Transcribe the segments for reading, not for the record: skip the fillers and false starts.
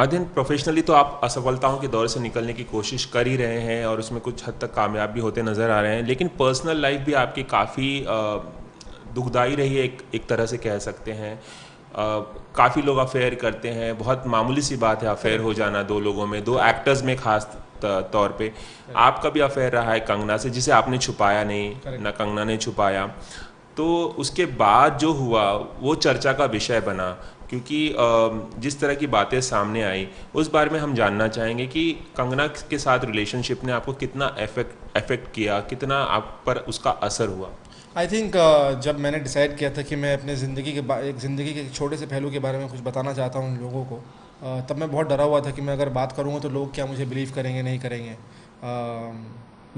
अध्ययन प्रोफेशनली तो आप असफलताओं के दौर से निकलने की कोशिश कर ही रहे हैं और उसमें कुछ हद तक कामयाब भी होते नज़र आ रहे हैं, लेकिन पर्सनल लाइफ भी आपकी काफ़ी दुखदाई रही है, एक तरह से कह सकते हैं। काफ़ी लोग अफेयर करते हैं, बहुत मामूली सी बात है अफेयर हो जाना दो लोगों में, दो एक्टर्स में खास तौर पे। आपका भी अफेयर रहा है कंगना से, जिसे आपने छुपाया नहीं, ना कंगना ने छुपाया। तो उसके बाद जो हुआ वो चर्चा का विषय बना, क्योंकि जिस तरह की बातें सामने आई उस बारे में हम जानना चाहेंगे कि कंगना के साथ रिलेशनशिप ने आपको कितना अफेक्ट किया, कितना आप पर उसका असर हुआ। आई थिंक जब मैंने डिसाइड किया था कि मैं अपने ज़िंदगी के एक छोटे से पहलू के बारे में कुछ बताना चाहता हूँ उन लोगों को, तब मैं बहुत डरा हुआ था कि मैं अगर बात करूँगा तो लोग क्या मुझे बिलीव करेंगे नहीं करेंगे।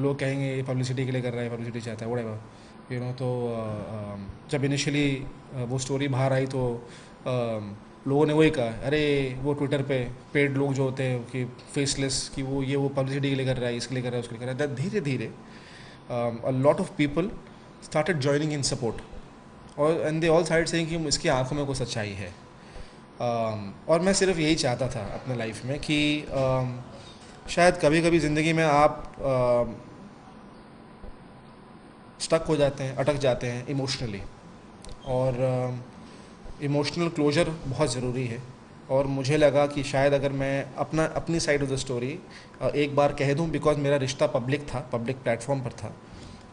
लोग कहेंगे ये पब्लिसिटी के लिए कर रहा है, पब्लिसिटी चाहता है, व्हाटएवर तो जब इनिशियली वो स्टोरी बाहर आई तो लोगों ने वही कहा, अरे वो ट्विटर पे पेड लोग जो होते हैं कि फेसलेस, कि वो पब्लिसिटी के लिए कर रहा है, इसके लिए कर रहा है, उसके लिए कर रहा है। धीरे धीरे a lot of people started joining in support, और and they all side saying कि इसकी आंखों में कोई सच्चाई है। और मैं सिर्फ यही चाहता था अपने लाइफ में कि शायद कभी कभी ज़िंदगी में आप स्टक हो जाते हैं, अटक जाते हैं इमोशनली, और इमोशनल क्लोजर बहुत ज़रूरी है। और मुझे लगा कि शायद अगर मैं अपनी साइड ऑफ द स्टोरी एक बार कह दूं, बिकॉज मेरा रिश्ता पब्लिक था, पब्लिक प्लेटफॉर्म पर था,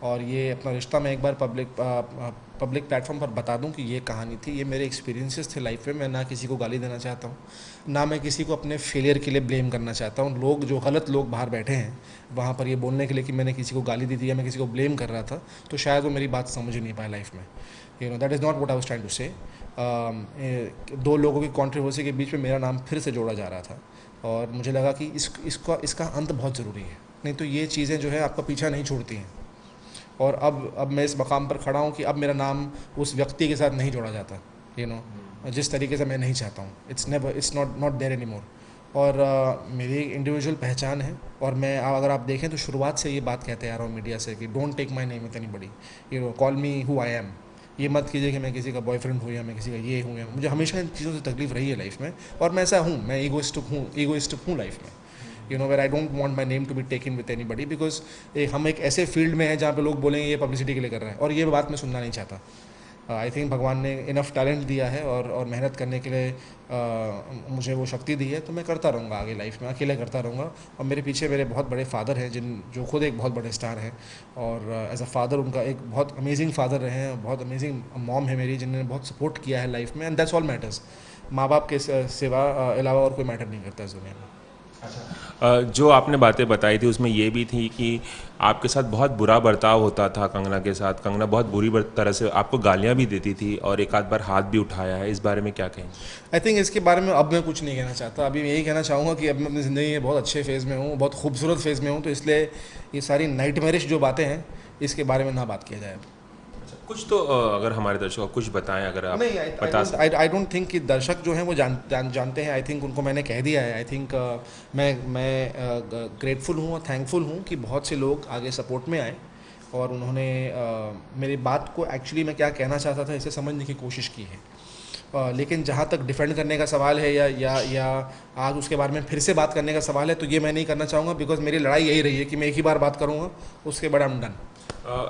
और ये अपना रिश्ता मैं एक बार पब्लिक प्लेटफॉर्म पर बता दूं कि ये कहानी थी, ये मेरे एक्सपीरियंसेस थे लाइफ में। मैं ना किसी को गाली देना चाहता हूँ, ना मैं किसी को अपने फेलियर के लिए ब्लेम करना चाहता हूँ। लोग जो गलत लोग बाहर बैठे हैं वहाँ पर ये बोलने के लिए कि मैंने किसी को गाली दी थी या मैं किसी को ब्लेम कर रहा था, तो शायद वो मेरी बात समझ ही नहीं पाए लाइफ में। That is not what I was trying to say. दो लोगों की कंट्रोवर्सी के बीच में मेरा नाम फिर से जोड़ा जा रहा था, और मुझे लगा कि इसका अंत बहुत ज़रूरी है, नहीं तो ये चीज़ें जो है आपका पीछा नहीं छोड़ती हैं। और अब मैं इस मकाम पर खड़ा हूँ कि अब मेरा नाम उस व्यक्ति के साथ नहीं जोड़ा जाता, जिस तरीके से मैं नहीं चाहता हूँ। It's not there any more. और मेरी एक इंडिविजुअल पहचान है, और मैं अगर आप देखें तो शुरुआत से ये बात कहते आ रहा हूँ मीडिया से कि don't take my name with anybody, call me who I am. ये मत कीजिए कि मैं किसी का बॉयफ्रेंड हूँ या मैं किसी का ये हूँ, या मुझे हमेशा इन चीज़ों से तकलीफ रही है लाइफ में, और मैं ऐसा हूँ, मैं ईगोइस्टिक हूँ लाइफ में, where I don't want my name to be taken with anybody, because हम एक ऐसे फील्ड में हैं जहाँ पे लोग बोलेंगे ये पब्लिसिटी के लिए कर रहा है, और ये बात मैं सुनना नहीं चाहता। आई थिंक भगवान ने इनफ टैलेंट दिया है और मेहनत करने के लिए मुझे वो शक्ति दी है, तो मैं करता रहूँगा आगे लाइफ में, अकेले करता रहूँगा। और मेरे पीछे मेरे बहुत बड़े फादर हैं जो खुद एक बहुत बड़े स्टार हैं, और एज अ फादर उनका एक बहुत अमेजिंग फादर रहे हैं, बहुत अमेजिंग मॉम है मेरी जिन्होंने बहुत सपोर्ट किया है लाइफ में, एंड दैट्स ऑल मैटर्स। माँ बाप के सिवा अलावा और कोई मैटर नहीं करता इस दुनिया में। जो आपने बातें बताई थी उसमें ये भी थी कि आपके साथ बहुत बुरा बर्ताव होता था कंगना के साथ, कंगना बहुत बुरी तरह से आपको गालियाँ भी देती थी और एक आध बार हाथ भी उठाया है, इस बारे में क्या कहेंगे? आई थिंक इसके बारे में अब मैं कुछ नहीं कहना चाहता। अभी मैं यही कहना चाहूँगा कि अब मैं अपनी ज़िंदगी में बहुत अच्छे फेज़ में हूँ, बहुत खूबसूरत फेज़ में हूँ, तो इसलिए ये सारी नाइटमेरिश जो बातें हैं इसके बारे में ना बात किया जाए। कुछ तो अगर हमारे दर्शकों को कुछ बताएं, अगर आप नहीं, बता सकते। आई डोंट थिंक कि दर्शक जो हैं वो जानते हैं। आई थिंक उनको मैंने कह दिया है। आई थिंक मैं ग्रेटफुल हूँ और थैंकफुल हूँ कि बहुत से लोग आगे सपोर्ट में आए, और उन्होंने मेरी बात को एक्चुअली मैं क्या कहना चाहता था इसे समझने की कोशिश की है। लेकिन जहाँ तक डिफेंड करने का सवाल है या आज उसके बारे में फिर से बात करने का सवाल है, तो ये मैं नहीं करना चाहूँगा, बिकॉज मेरी लड़ाई यही रही है कि मैं एक ही बार बात करूँगा, उसके बाद आई एम डन।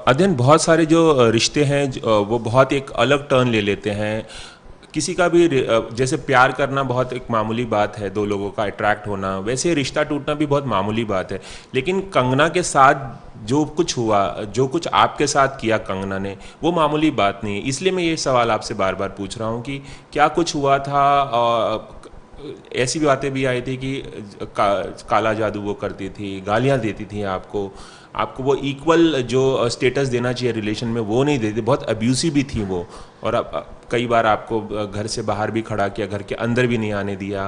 अध्ययन बहुत सारे जो रिश्ते हैं वो बहुत एक अलग टर्न ले लेते हैं। किसी का भी जैसे प्यार करना बहुत एक मामूली बात है, दो लोगों का अट्रैक्ट होना, वैसे रिश्ता टूटना भी बहुत मामूली बात है। लेकिन कंगना के साथ जो कुछ हुआ, जो कुछ आपके साथ किया कंगना ने, वो मामूली बात नहीं है। इसलिए मैं ये सवाल आपसे बार बार पूछ रहा हूँ कि क्या कुछ हुआ था। ऐसी भी बातें भी आई थी कि काला जादू वो करती थी, गालियाँ देती थी आपको वो इक्वल जो स्टेटस देना चाहिए रिलेशन में वो नहीं देती, बहुत अब्यूसिव भी थी वो। और कई बार आपको घर से बाहर भी खड़ा किया, घर के अंदर भी नहीं आने दिया,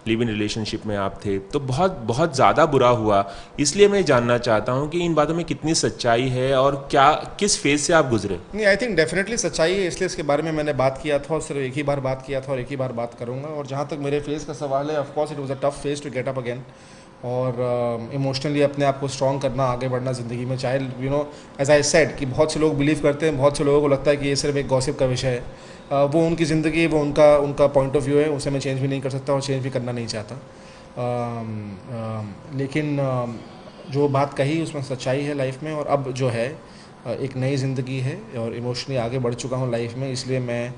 लिव इन रिलेशनशिप में आप थे, तो बहुत बहुत ज़्यादा बुरा हुआ। इसलिए मैं जानना चाहता हूँ कि इन बातों में कितनी सच्चाई है और क्या किस फेज से आप गुजरे। नहीं, आई थिंक डेफिनेटली सच्चाई है, इसलिए इसके बारे में मैंने बात किया था, और सिर्फ एक ही बार बात किया था और एक ही बार बात करूँगा। और जहाँ तक मेरे फेज़ का सवाल है, of course it was a tough phase to get up again, और इमोशनली अपने आप को स्ट्रॉन्ग करना, आगे बढ़ना ज़िंदगी में। चाहे एज आई सेड कि बहुत से लोग बिलीव करते हैं, बहुत से लोगों को लगता है कि ये सिर्फ एक गॉसिप का विषय है। वो उनकी ज़िंदगी, वो उनका पॉइंट ऑफ व्यू है, उसे मैं चेंज भी नहीं कर सकता और चेंज भी करना नहीं चाहता। लेकिन जो बात कही उसमें सच्चाई है लाइफ में, और अब जो है एक नई ज़िंदगी है और इमोशनली आगे बढ़ चुका हूँ लाइफ में, इसलिए मैं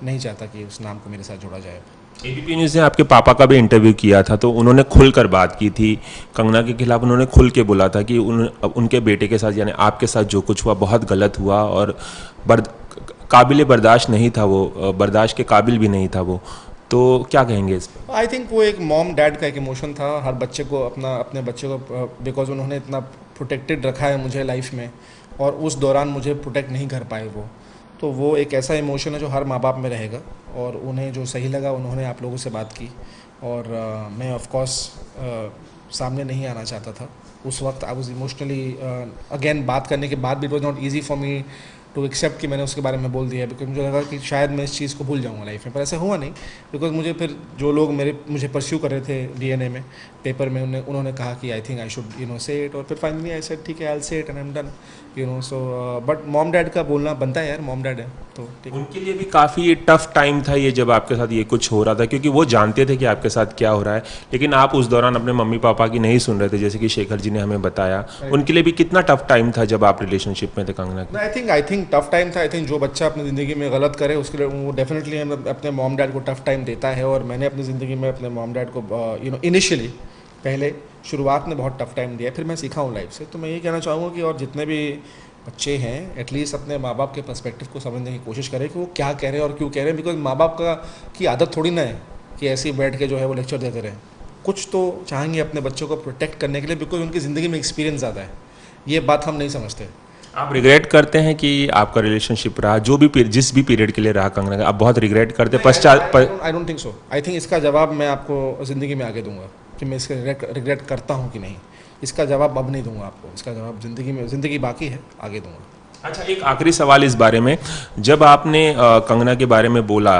नहीं चाहता कि उस नाम को मेरे साथ जोड़ा जाए। एबीपी न्यूज़ ने आपके पापा का भी इंटरव्यू किया था, तो उन्होंने खुलकर बात की थी कंगना के खिलाफ। उन्होंने खुल के बोला था कि उनके बेटे के साथ यानी आपके साथ जो कुछ हुआ बहुत गलत हुआ और काबिल बर्दाश्त नहीं था, वो बर्दाश्त के काबिल भी नहीं था वो। तो क्या कहेंगे इस पर? आई थिंक वो एक मॉम डैड का एक इमोशन था, हर बच्चे को अपने बच्चे को, बिकॉज उन्होंने इतना प्रोटेक्टेड रखा है मुझे लाइफ में, और उस दौरान मुझे प्रोटेक्ट नहीं कर पाए वो, तो वो एक ऐसा इमोशन है जो हर माँ बाप में रहेगा। और उन्हें जो सही लगा उन्होंने आप लोगों से बात की, और मैं ऑफ कोर्स सामने नहीं आना चाहता था उस वक्त। आई वाज इमोशनली अगेन, बात करने के बाद भी it was not easy for me to accept कि मैंने उसके बारे में बोल दिया, बिकॉज मुझे लगा कि शायद मैं इस चीज़ को भूल जाऊंगा लाइफ में, पर ऐसा हुआ नहीं। बिकॉज मुझे फिर जो लोग मुझे परस्यू कर रहे थे डीएनए में, पेपर में, उन्होंने कहा कि I think I should say it, और फिर फाइनली आई सेड ठीक है, आई से it and I am done. So but mom dad का बोलना बनता है यार, मॉम डैड है तो ठीक। उनके लिए भी काफ़ी टफ टाइम था ये जब आपके साथ ये कुछ हो रहा था, क्योंकि वो जानते थे कि आपके साथ क्या हो रहा है, लेकिन आप उस दौरान अपने मम्मी पापा की नहीं सुन रहे थे, जैसे कि शेखर जी ने हमें बताया। उनके लिए भी कितना टफ टाइम था जब आप रिलेशनशिप में थे कंगना के? आई थिंक टफ टाइम था। आई थिंक जो बच्चा अपनी ज़िंदगी में गलत करे उसके लिए वो डेफिनेटली अपने मॉम डैड को टफ टाइम देता है, और मैंने अपनी ज़िंदगी में अपने मॉम डैड को इनिशियली पहले शुरुआत में बहुत टफ टाइम दिया, फिर मैं सीखा हूँ लाइफ से। तो मैं ये कहना चाहूँगा कि और जितने भी बच्चे हैं एटलीस्ट अपने माँ बाप के पर्सपेक्टिव को समझने की कोशिश करें कि वो क्या कह रहे हैं और क्यों कह रहे हैं, बिकॉज माँ बाप की आदत थोड़ी ना है कि ऐसे ही बैठ के जो है वो लेक्चर देते रहें। कुछ तो चाहेंगे अपने बच्चों को प्रोटेक्ट करने के लिए, बिकॉज उनकी ज़िंदगी में एक्सपीरियंस ज़्यादा है। ये बात हम नहीं समझते। आप रिग्रेट करते हैं कि आपका रिलेशनशिप रहा जो भी जिस भी पीरियड के लिए रहा कंगना का, आप बहुत रिग्रेट करते पश्चात? I don't think so. I think इसका जवाब मैं आपको ज़िंदगी में आगे दूंगा कि मैं इसका रिग्रेट करता हूँ कि नहीं। इसका जवाब अब नहीं दूंगा आपको, इसका जवाब ज़िंदगी बाकी है, आगे दूंगा। अच्छा, एक आखिरी सवाल इस बारे में। जब आपने कंगना के बारे में बोला,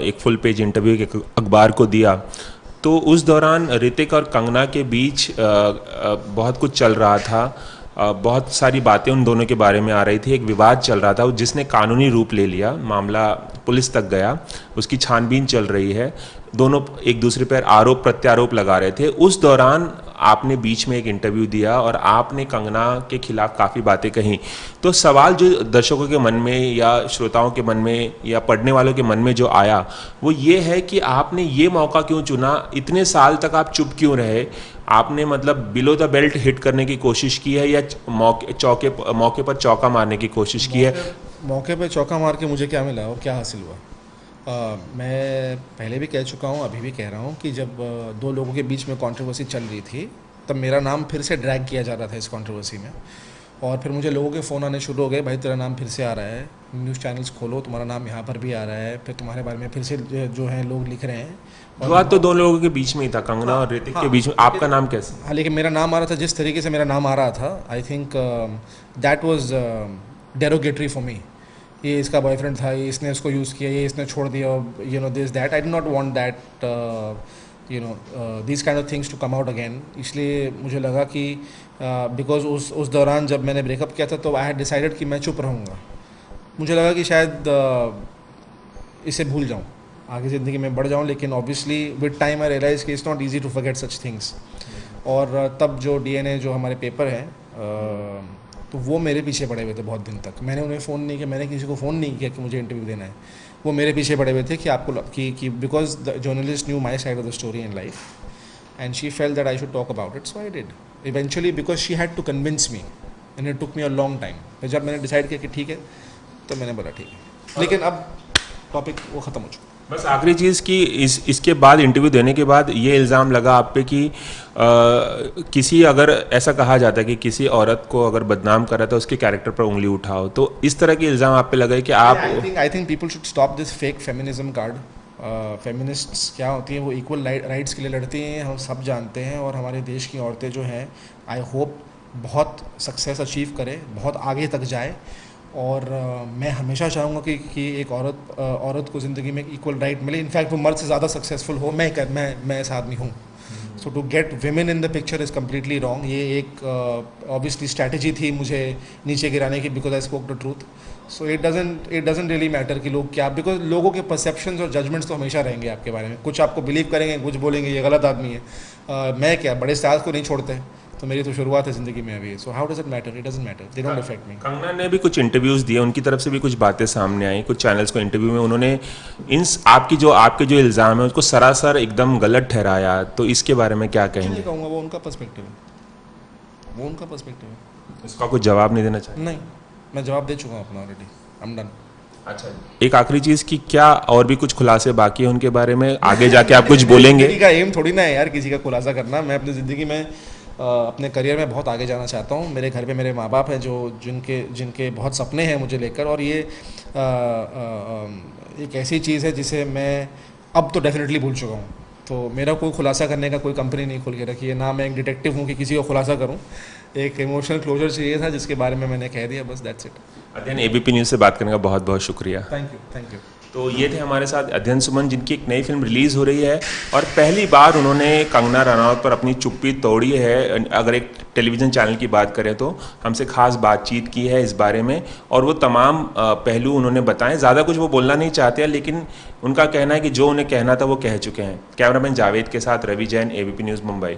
एक फुल पेज इंटरव्यू एक अखबार को दिया, तो उस दौरान ऋतिक और कंगना के बीच बहुत कुछ चल रहा था, बहुत सारी बातें उन दोनों के बारे में आ रही थी, एक विवाद चल रहा था जिसने कानूनी रूप ले लिया, मामला पुलिस तक गया, उसकी छानबीन चल रही है, दोनों एक दूसरे पर आरोप प्रत्यारोप लगा रहे थे। उस दौरान आपने बीच में एक इंटरव्यू दिया और आपने कंगना के खिलाफ काफ़ी बातें कही। तो सवाल जो दर्शकों के मन में या श्रोताओं के मन में या पढ़ने वालों के मन में जो आया वो ये है कि आपने ये मौका क्यों चुना, इतने साल तक आप चुप क्यों रहे? आपने मतलब बिलो द बेल्ट हिट करने की कोशिश की है या मौके पर चौका मारने की कोशिश की है? मौके पे चौका मार के मुझे क्या मिला और क्या हासिल हुआ? मैं पहले भी कह चुका हूँ, अभी भी कह रहा हूँ कि जब दो लोगों के बीच में कंट्रोवर्सी चल रही थी तब मेरा नाम फिर से ड्रैग किया जा रहा था इस कंट्रोवर्सी में, और फिर मुझे लोगों के फ़ोन आने शुरू हो गए, भाई तेरा नाम फिर से आ रहा है, न्यूज़ चैनल्स खोलो तुम्हारा नाम यहाँ पर भी आ रहा है, फिर तुम्हारे बारे में फिर से जो है लोग लिख रहे हैं। विवाद तो दोनों लोगों के बीच में ही था, कंगना और ऋतिक के बीच में, आपका नाम कैसे? हाँ, लेकिन मेरा नाम आ रहा था जिस तरीके से मेरा नाम आ रहा था, I think that was derogatory for me. ये इसका बॉयफ्रेंड था, ये इसने इसको यूज़ किया, ये इसने छोड़ दिया, this that. I do not want that these kind of things to come out again। इसलिए मुझे लगा कि बिकॉज उस दौरान जब मैंने ब्रेकअप किया था तो आई हैड डिसाइडेड कि मैं चुप रहूँगा। मुझे लगा कि शायद इसे भूल जाऊँ, आगे ज़िंदगी में बढ़ जाऊँ, लेकिन obviously with time I realize कि it's not easy to forget such things. और तब जो डीएनए जो हमारे पेपर हैं तो वो मेरे पीछे पड़े हुए थे बहुत दिन तक। मैंने उन्हें फ़ोन नहीं किया, मैंने किसी को फ़ोन नहीं किया कि मुझे इंटरव्यू देना है, वो मेरे पीछे पड़े हुए थे कि आपको कि because the journalist knew my side of the story in life and she felt that I should talk about it, so I did eventually, because she had to convince me and it took me a long time. फिर जब मैंने decide किया कि ठीक है तो मैंने बोला ठीक है, लेकिन अब टॉपिक वो ख़त्म हो चुका। बस आखिरी चीज़ कि इसके बाद इंटरव्यू देने के बाद ये इल्ज़ाम लगा आप पे कि किसी, अगर ऐसा कहा जाता है कि किसी औरत को अगर बदनाम करा तो उसके कैरेक्टर पर उंगली उठाओ, तो इस तरह के इल्ज़ाम आप पे लगे कि आप I think people should stop this fake feminism card. Feminists क्या होती हैं, वो इक्वल राइट्स के लिए लड़ती हैं, हम सब जानते हैं, और हमारे देश की औरतें जो हैं आई होप बहुत सक्सेस अचीव करें, बहुत आगे तक जाए। और मैं हमेशा चाहूँगा कि एक औरत को ज़िंदगी में इक्वल राइट मिले, इनफैक्ट वो मर्द से ज़्यादा सक्सेसफुल हो। मैं ऐसा आदमी हूँ। So to get women in the picture is completely wrong. ये एक ऑब्वियसली स्ट्रैटेजी थी मुझे नीचे गिराने की, because I spoke the truth. So it doesn't really matter कि लोग क्या, बिकॉज लोगों के परसेप्शंस और जजमेंट्स तो हमेशा रहेंगे आपके बारे में। कुछ आपको बिलीव करेंगे, कुछ बोलेंगे ये गलत आदमी है। मैं क्या, बड़े स्टार्स को नहीं छोड़ते, तो मेरी तो शुरुआत है ज़िंदगी में अभी। So how does it matter, it doesn't matter, they don't affect me. Kangana ने भी कुछ इंटरव्यूज़ दिए, उनकी तरफ से भी कुछ बातें सामने आई कुछ चैनल्स को इंटरव्यू में। उन्होंने आपके जो इल्ज़ाम है उसको सरासर एकदम गलत ठहराया, तो इसके बारे में क्या नहीं कहेंगे? कहूँगा, वो उनका पर्सपेक्टिव है, वो उनका पर्सपेक्टिव है। इसका कुछ जवाब नहीं देना चाहिए? नहीं, मैं जवाब दे चुका हूँ अपना ऑलरेडी, आई एम डन। अच्छा, एक आखिरी चीज़ कि क्या और भी कुछ खुलासे बाकी है उनके बारे में, आगे जाके आप कुछ बोलेंगे? ज़िंदगी का एम थोड़ी ना है यार किसी का खुलासा करना। मैं अपनी ज़िंदगी में अपने करियर में बहुत आगे जाना चाहता हूँ। मेरे घर पे मेरे माँ बाप हैं जो जिनके बहुत सपने हैं मुझे लेकर, और ये एक ऐसी चीज़ है जिसे मैं अब तो डेफिनेटली भूल चुका हूँ। तो मेरा कोई खुलासा करने का कोई कंपनी नहीं खोल के रखी है, ना मैं एक डिटेक्टिव हूँ कि किसी को खुलासा करूँ। एक इमोशनल क्लोजर चाहिए था जिसके बारे में मैंने कह दिया, बस दैट्स इट। अध्ययन एबीपी न्यूज़ से बात करने का बहुत बहुत शुक्रिया। Thank you, thank you. तो ये थे हमारे साथ अध्ययन सुमन, जिनकी एक नई फिल्म रिलीज़ हो रही है और पहली बार उन्होंने कंगना रनौत पर अपनी चुप्पी तोड़ी है। अगर एक टेलीविज़न चैनल की बात करें तो हमसे खास बातचीत की है इस बारे में, और वो तमाम पहलू उन्होंने बताएं। ज़्यादा कुछ वो बोलना नहीं चाहते हैं, लेकिन उनका कहना है कि जो उन्हें कहना था वो कह चुके हैं। कैमरामैन जावेद के साथ रवि जैन, एबीपी न्यूज़, मुंबई।